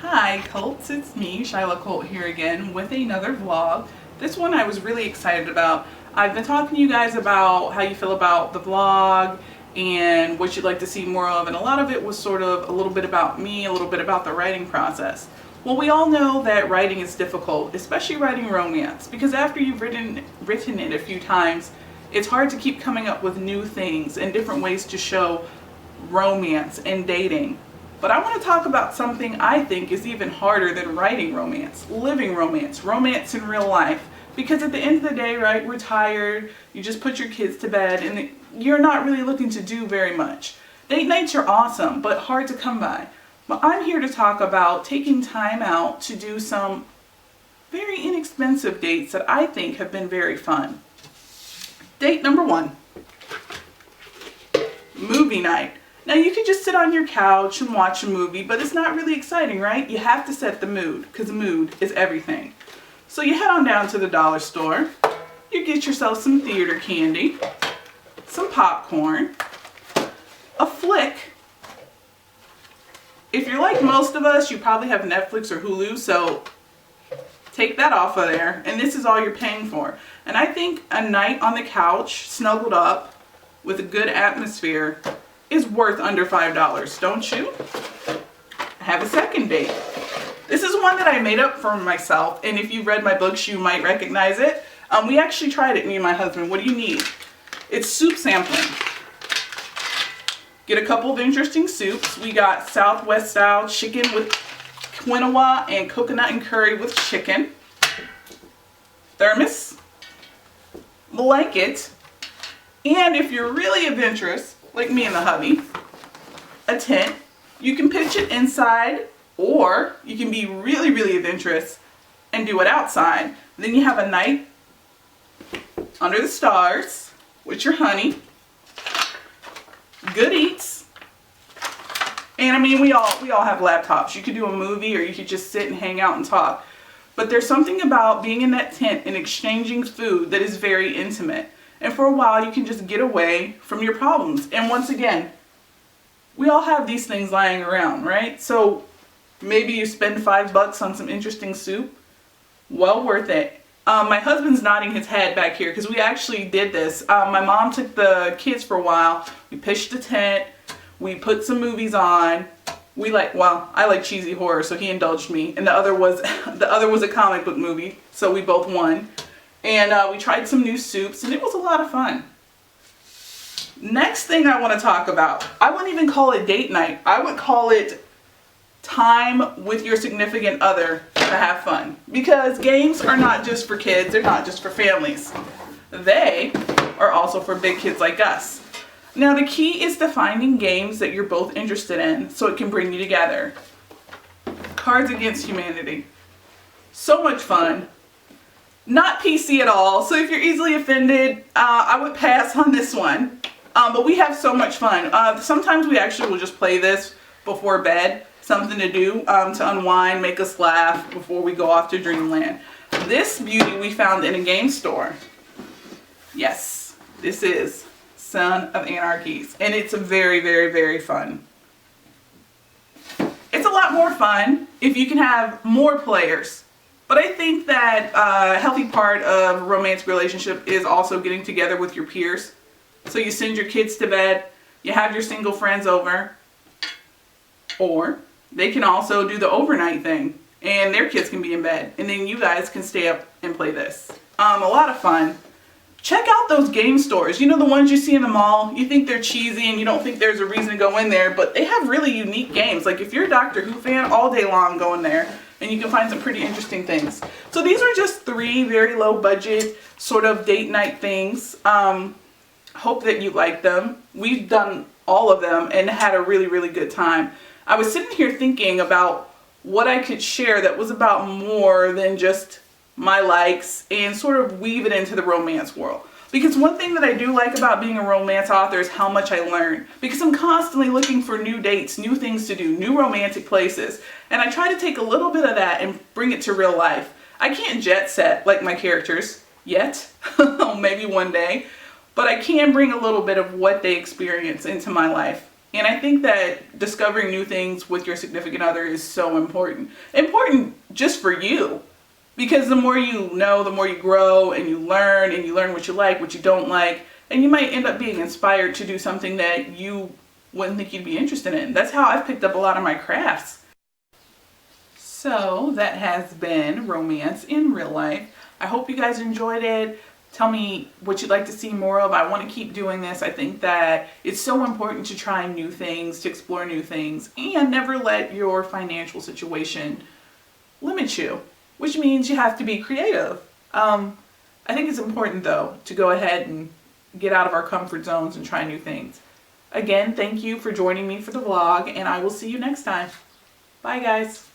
Hi Colts, it's me, Shyla Colt here again with another vlog. This one I was really excited about. I've been talking to you guys about how you feel about the vlog and what you'd like to see more of, and a lot of it was sort of a little bit about me, a little bit about the writing process. Well, we all know that writing is difficult, especially writing romance, because after you've written it a few times, it's hard to keep coming up with new things and different ways to show romance and dating. But I want to talk about something I think is even harder than writing romance, living romance, romance in real life. Because at the end of the day, right, we're tired, you just put your kids to bed, and you're not really looking to do very much. Date nights are awesome, but hard to come by. But I'm here to talk about taking time out to do some very inexpensive dates that I think have been very fun. Date number one, movie night. Now you can just sit on your couch and watch a movie, but it's not really exciting, right? You have to set the mood, because mood is everything. So you head on down to the dollar store, you get yourself some theater candy, some popcorn, a flick. If you're like most of us, you probably have Netflix or Hulu, so take that off of there, and this is all you're paying for. And I think a night on the couch, snuggled up, with a good atmosphere, is worth under $5, don't you? Have a second date. This is one that I made up for myself, and if you've read my books, you might recognize it. We actually tried it, me and my husband. What do you need? It's soup sampling. Get a couple of interesting soups. We got Southwest style chicken with quinoa and coconut and curry with chicken. Thermos. Blanket. And if you're really adventurous, like me and the hubby, a tent. You can pitch it inside, or you can be really, really adventurous and do it outside. Then you have a night under the stars with your honey, good eats, and I mean we all have laptops. You could do a movie, or you could just sit and hang out and talk. But there's something about being in that tent and exchanging food that is very intimate. And for a while, you can just get away from your problems. And once again, we all have these things lying around, right? So maybe you spend $5 on some interesting soup. Well worth it. My husband's nodding his head back here because we actually did this. My mom took the kids for a while. We pitched a tent. We put some movies on. I like cheesy horror, so he indulged me. And the other was a comic book movie, so we both won. And we tried some new soups, and it was a lot of fun. Next thing I want to talk about, I wouldn't even call it date night. I would call it time with your significant other to have fun. Because games are not just for kids, they're not just for families. They are also for big kids like us. Now the key is to finding games that you're both interested in so it can bring you together. Cards Against Humanity. So much fun. Not PC at all, so if you're easily offended, I would pass on this one. But we have so much fun. Sometimes we actually will just play this before bed, something to do to unwind, make us laugh before we go off to dreamland. This beauty we found in a game store. Yes, this is Son of Anarchies, and it's very, very, very fun. It's a lot more fun if you can have more players. But I think that a healthy part of a romantic relationship is also getting together with your peers. So you send your kids to bed, you have your single friends over, or they can also do the overnight thing and their kids can be in bed, and then you guys can stay up and play this. A lot of fun. Check out those game stores. You know, the ones you see in the mall, you think they're cheesy and you don't think there's a reason to go in there, but they have really unique games. Like if you're a Doctor Who fan, all day long go in there and you can find some pretty interesting things. So these are just 3 very low budget sort of date night things. Hope that you like them. We've done all of them and had a really, really good time. I was sitting here thinking about what I could share that was about more than just my likes and sort of weave it into the romance world. Because one thing that I do like about being a romance author is how much I learn. Because I'm constantly looking for new dates, new things to do, new romantic places. And I try to take a little bit of that and bring it to real life. I can't jet set like my characters yet, maybe one day. But I can bring a little bit of what they experience into my life. And I think that discovering new things with your significant other is so important. Important just for you. Because the more you know, the more you grow and you learn what you like, what you don't like, and you might end up being inspired to do something that you wouldn't think you'd be interested in. That's how I've picked up a lot of my crafts. So that has been romance in real life. I hope you guys enjoyed it. Tell me what you'd like to see more of. I want to keep doing this. I think that it's so important to try new things, to explore new things, and never let your financial situation limit you, which means you have to be creative. I think it's important, though, to go ahead and get out of our comfort zones and try new things. Again, thank you for joining me for the vlog, and I will see you next time. Bye, guys.